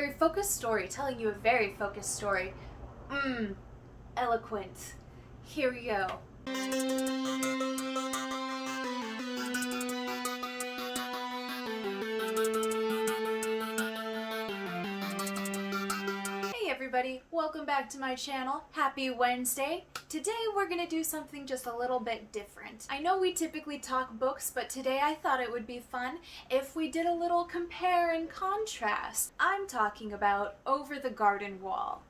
very focused story, telling you a very focused story. Eloquent. Here we go. Hey everybody, welcome back to my channel. Happy Wednesday. Today we're gonna do something just a little bit different. I know we typically talk books, but today I thought it would be fun if we did a little compare and contrast. I'm talking about Over the Garden Wall.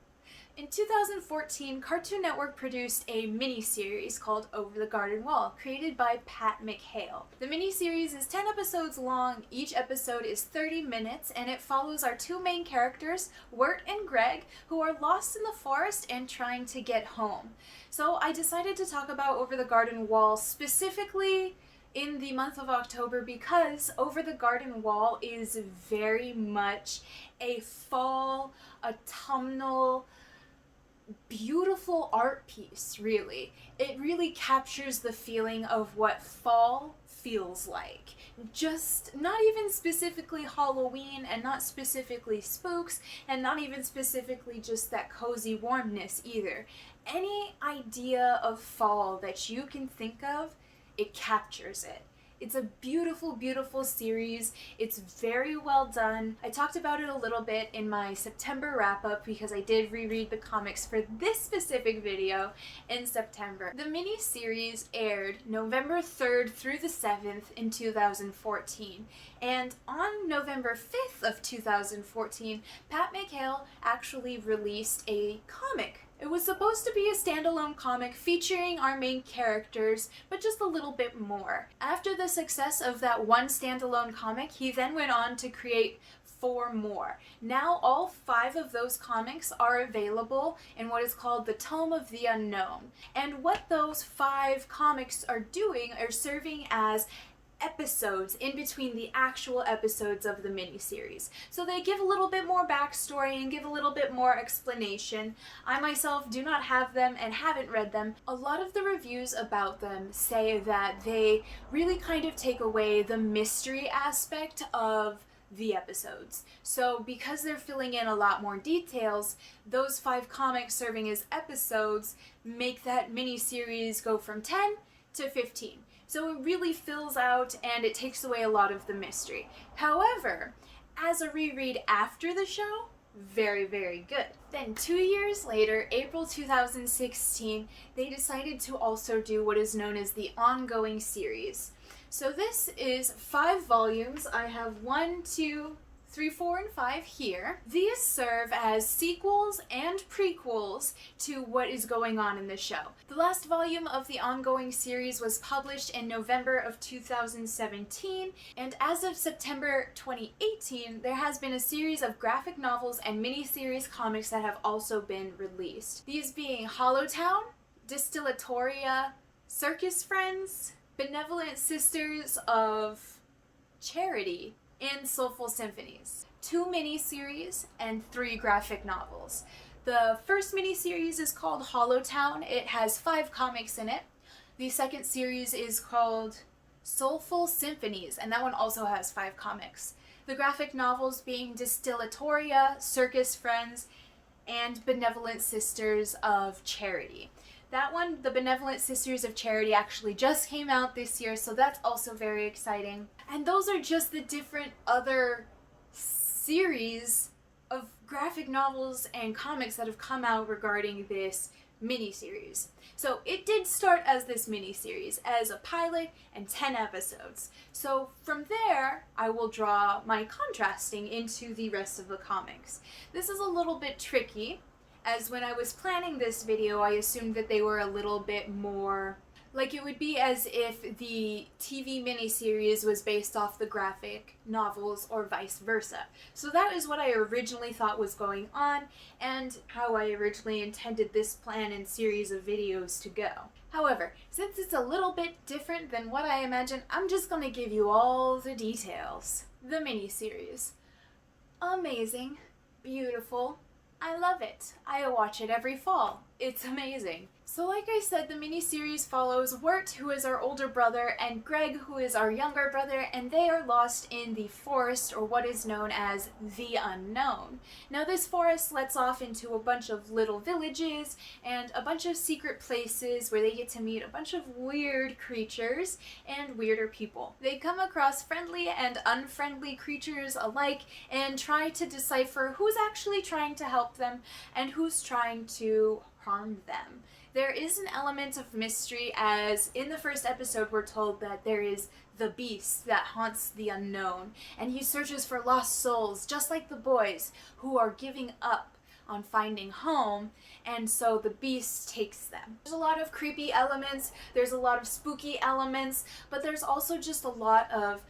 In 2014, Cartoon Network produced a miniseries called Over the Garden Wall, created by Pat McHale. The miniseries is 10 episodes long, each episode is 30 minutes, and it follows our two main characters, Wirt and Greg, who are lost in the forest and trying to get home. So I decided to talk about Over the Garden Wall specifically in the month of October because Over the Garden Wall is very much a fall, autumnal, beautiful art piece, really. It really captures the feeling of what fall feels like. Just not even specifically Halloween and not specifically spooks and not even specifically just that cozy warmness either. Any idea of fall that you can think of, it captures it. It's a beautiful, beautiful series. It's very well done. I talked about it a little bit in my September wrap-up because I did reread the comics for this specific video in September. The mini-series aired November 3rd through the 7th in 2014. And on November 5th of 2014, Pat McHale actually released a comic. It was supposed to be a standalone comic featuring our main characters, but just a little bit more. After the success of that one standalone comic, he then went on to create 4 more. Now all 5 of those comics are available in what is called the Tome of the Unknown. And what those 5 comics are doing are serving as episodes in between the actual episodes of the miniseries. So they give a little bit more backstory and give a little bit more explanation. I myself do not have them and haven't read them. A lot of the reviews about them say that they really kind of take away the mystery aspect of the episodes. So because they're filling in a lot more details, those 5 comics serving as episodes make that miniseries go from 10 to 15. So it really fills out and it takes away a lot of the mystery. However, as a reread after the show, very, very good. Then 2 years later, April 2016, they decided to also do what is known as the ongoing series. So this is 5 volumes. I have 1, 2, 3, 4, and 5 here. These serve as sequels and prequels to what is going on in the show. The last volume of the ongoing series was published in November of 2017, and as of September 2018, there has been a series of graphic novels and miniseries comics that have also been released. These being Hollowtown, Distillatoria, Circus Friends, Benevolent Sisters of Charity, and Soulful Symphonies. 2 miniseries and 3 graphic novels. The first miniseries is called Hollowtown. It has 5 comics in it. The second series is called Soulful Symphonies, and that one also has 5 comics. The graphic novels being Distillatoria, Circus Friends, and Benevolent Sisters of Charity. That one, the Benevolent Sisters of Charity, actually just came out this year, so that's also very exciting. And those are just the different other series of graphic novels and comics that have come out regarding this miniseries. So it did start as this miniseries, as a pilot and 10 episodes. So from there, I will draw my contrasting into the rest of the comics. This is a little bit tricky, as when I was planning this video, I assumed that they were a little bit more, like it would be as if the TV miniseries was based off the graphic novels or vice versa. So that is what I originally thought was going on and how I originally intended this plan and series of videos to go. However, since it's a little bit different than what I imagined, I'm just going to give you all the details. The miniseries. Amazing. Beautiful. I love it. I watch it every fall. It's amazing. So like I said, the miniseries follows Wirt, who is our older brother, and Greg, who is our younger brother, and they are lost in the forest, or what is known as the Unknown. Now this forest lets off into a bunch of little villages and a bunch of secret places where they get to meet a bunch of weird creatures and weirder people. They come across friendly and unfriendly creatures alike and try to decipher who's actually trying to help them and who's trying to harm them. There is an element of mystery, as in the first episode we're told that there is the beast that haunts the unknown, and he searches for lost souls, just like the boys, who are giving up on finding home, and so the beast takes them. There's a lot of creepy elements, there's a lot of spooky elements, but there's also just a lot of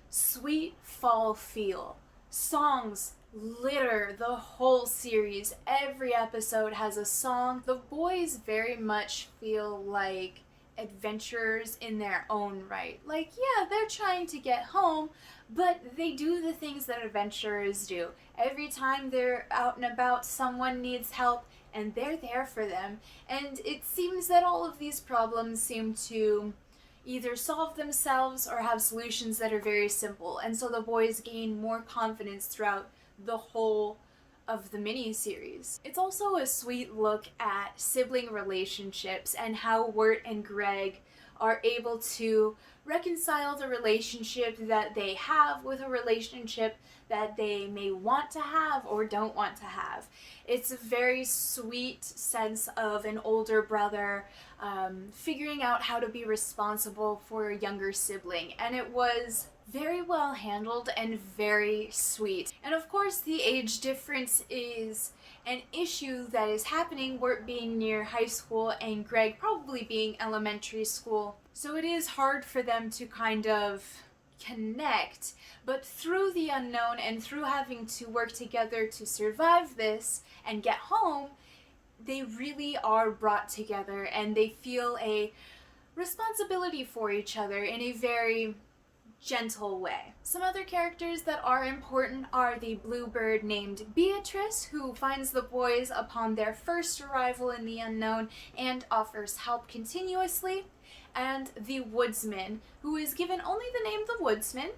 sweet fall feel. Songs litter the whole series. Every episode has a song. The boys very much feel like adventurers in their own right. Like, yeah, they're trying to get home, but they do the things that adventurers do. Every time they're out and about, someone needs help, and they're there for them. And it seems that all of these problems seem to either solve themselves or have solutions that are very simple. And so the boys gain more confidence throughout the whole of the mini-series. It's also a sweet look at sibling relationships and how Wirt and Greg are able to reconcile the relationship that they have with a relationship that they may want to have or don't want to have. It's a very sweet sense of an older brother figuring out how to be responsible for a younger sibling, and it was very well handled and very sweet. And of course the age difference is an issue that is happening, Wirt being near high school and Greg probably being elementary school. So it is hard for them to kind of connect, but through the unknown and through having to work together to survive this and get home, they really are brought together and they feel a responsibility for each other in a very gentle way. Some other characters that are important are the bluebird named Beatrice, who finds the boys upon their first arrival in the unknown and offers help continuously, and the woodsman, who is given only the name the woodsman,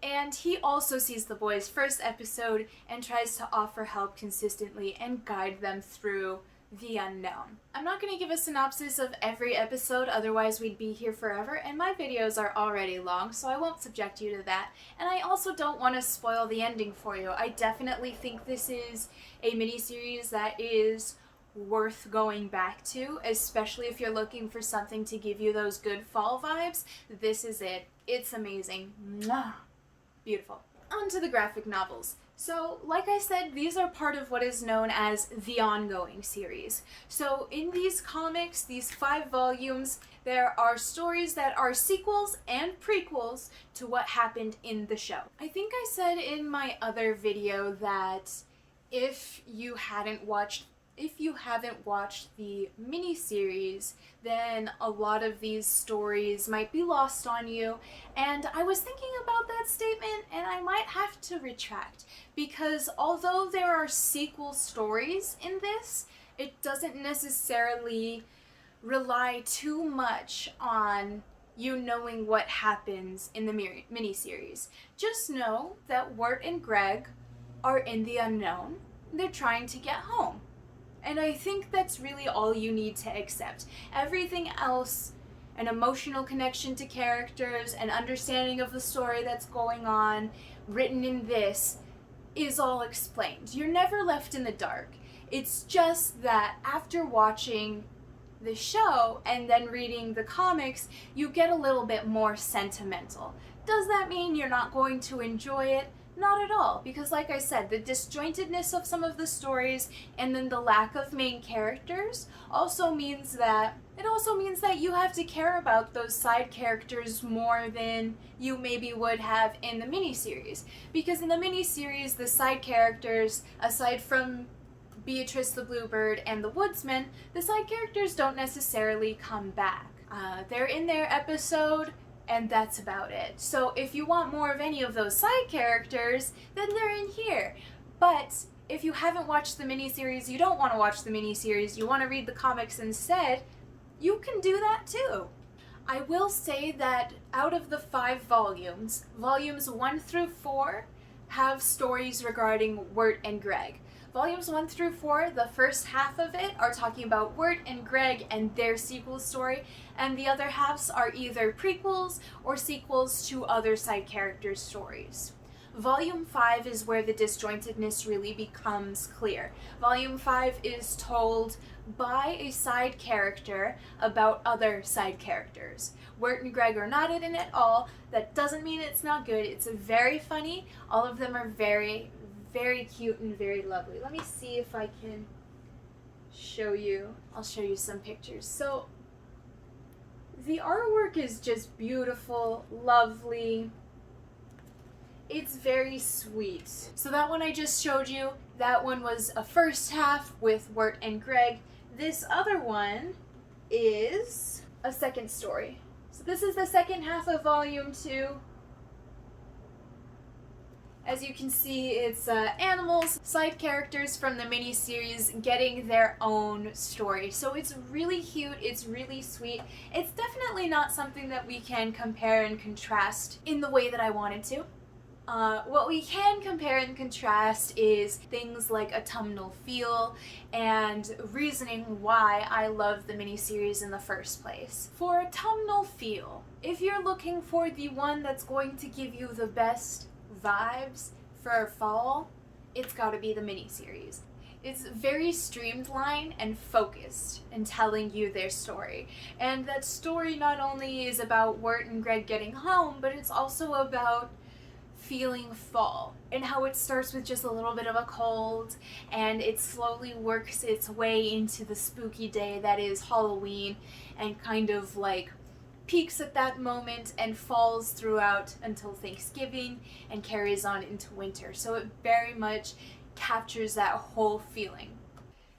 and he also sees the boys' first episode and tries to offer help consistently and guide them through the unknown. I'm not going to give a synopsis of every episode, otherwise we'd be here forever, and my videos are already long, so I won't subject you to that. And I also don't want to spoil the ending for you. I definitely think this is a miniseries that is worth going back to, especially if you're looking for something to give you those good fall vibes. This is it. It's amazing. Mwah. Beautiful. On to the graphic novels. So, like I said, these are part of what is known as the ongoing series. So in these comics, these 5 volumes, there are stories that are sequels and prequels to what happened in the show. I think I said in my other video that if you haven't watched the miniseries, then a lot of these stories might be lost on you, and I was thinking about that statement and I might have to retract, because although there are sequel stories in this, it doesn't necessarily rely too much on you knowing what happens in the miniseries. Just know that Wirt and Greg are in the unknown. They're trying to get home. And I think that's really all you need to accept. Everything else, an emotional connection to characters, an understanding of the story that's going on, written in this, is all explained. You're never left in the dark. It's just that after watching the show and then reading the comics, you get a little bit more sentimental. Does that mean you're not going to enjoy it? Not at all, because like I said, the disjointedness of some of the stories and then the lack of main characters also means that you have to care about those side characters more than you maybe would have in the miniseries. Because in the miniseries, the side characters, aside from Beatrice the Bluebird and the Woodsman, the side characters don't necessarily come back. They're in their episode, and that's about it. So if you want more of any of those side characters, then they're in here. But if you haven't watched the miniseries, you don't want to watch the miniseries, you want to read the comics instead, you can do that too. I will say that out of the 5 volumes, volumes 1 through 4 have stories regarding Wirt and Greg. Volumes 1 through 4, the first half of it are talking about Wirt and Greg and their sequel story, and the other halves are either prequels or sequels to other side characters' stories. Volume 5 is where the disjointedness really becomes clear. Volume 5 is told by a side character about other side characters. Wirt and Greg are not in it at all. That doesn't mean it's not good. It's very funny. All of them are very, very cute and very lovely. Let me see if I can show you. I'll show you some pictures. So the artwork is just beautiful, lovely. It's very sweet. So that one I just showed you, that one was a first half with Wirt and Greg. This other one is a second story. So this is the second half of volume 2. As you can see, it's animals, side characters from the miniseries getting their own story. So it's really cute, it's really sweet. It's definitely not something that we can compare and contrast in the way that I wanted to. What we can compare and contrast is things like autumnal feel and reasoning why I love the miniseries in the first place. For autumnal feel, if you're looking for the one that's going to give you the best vibes for fall, it's gotta be the miniseries. It's very streamlined and focused in telling you their story. And that story not only is about Wirt and Greg getting home, but it's also about feeling fall and how it starts with just a little bit of a cold and it slowly works its way into the spooky day that is Halloween and kind of like peaks at that moment and falls throughout until Thanksgiving and carries on into winter. So it very much captures that whole feeling.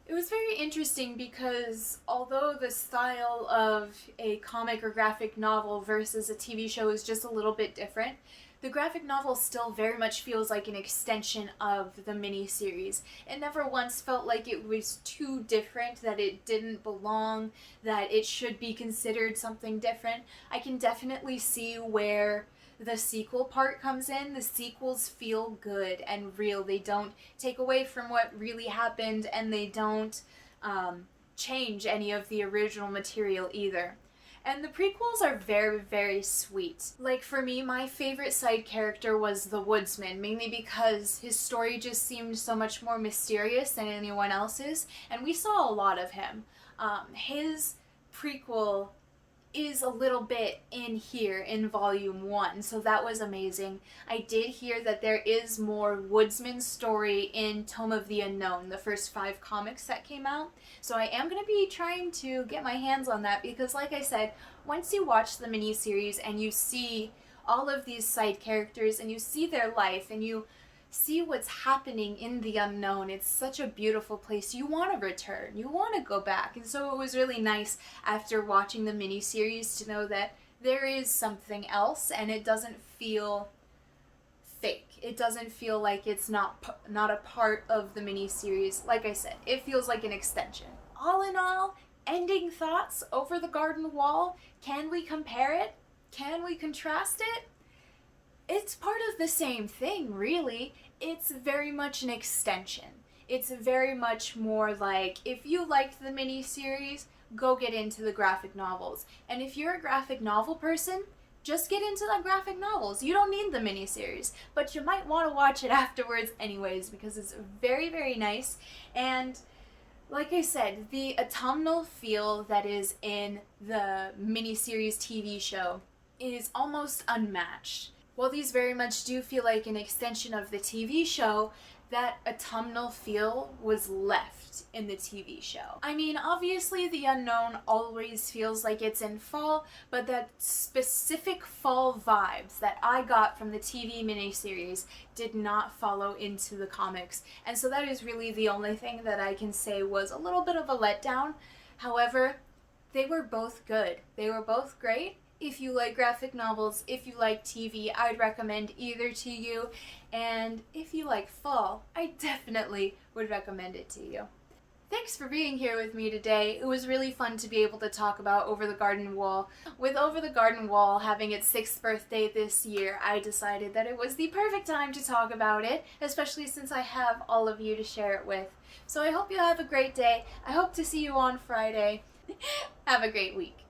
It was very interesting because although the style of a comic or graphic novel versus a TV show is just a little bit different, the graphic novel still very much feels like an extension of the miniseries. It never once felt like it was too different, that it didn't belong, that it should be considered something different. I can definitely see where the sequel part comes in. The sequels feel good and real. They don't take away from what really happened, and they don't change any of the original material either. And the prequels are very, very sweet. Like for me, my favorite side character was the Woodsman, mainly because his story just seemed so much more mysterious than anyone else's, and we saw a lot of him. His prequel is a little bit in here in volume 1, so that was amazing. I did hear that there is more Woodsman story in Tome of the Unknown, the first 5 comics that came out, so I am going to be trying to get my hands on that because, like I said, once you watch the miniseries and you see all of these side characters and you see their life and you see what's happening in the unknown, it's such a beautiful place. You want to return, you want to go back, and so it was really nice after watching the miniseries to know that there is something else and it doesn't feel fake. It doesn't feel like it's not a part of the miniseries. Like I said, it feels like an extension. All in all, ending thoughts over the garden wall. Can we compare it? Can we contrast it? It's part of the same thing, really. It's very much an extension. It's very much more like, if you liked the miniseries, go get into the graphic novels. And if you're a graphic novel person, just get into the graphic novels. You don't need the miniseries, but you might want to watch it afterwards anyways because it's very, very nice. And like I said, the autumnal feel that is in the miniseries TV show is almost unmatched. While these very much do feel like an extension of the TV show, that autumnal feel was left in the TV show. I mean, obviously the unknown always feels like it's in fall, but that specific fall vibes that I got from the TV miniseries did not follow into the comics, and so that is really the only thing that I can say was a little bit of a letdown. However, they were both good. They were both great, If you like graphic novels, if you like TV, I'd recommend either to you. And if you like fall, I definitely would recommend it to you. Thanks for being here with me today. It was really fun to be able to talk about Over the Garden Wall. With Over the Garden Wall having its 6th birthday this year, I decided that it was the perfect time to talk about it, especially since I have all of you to share it with. So I hope you have a great day. I hope to see you on Friday. Have a great week.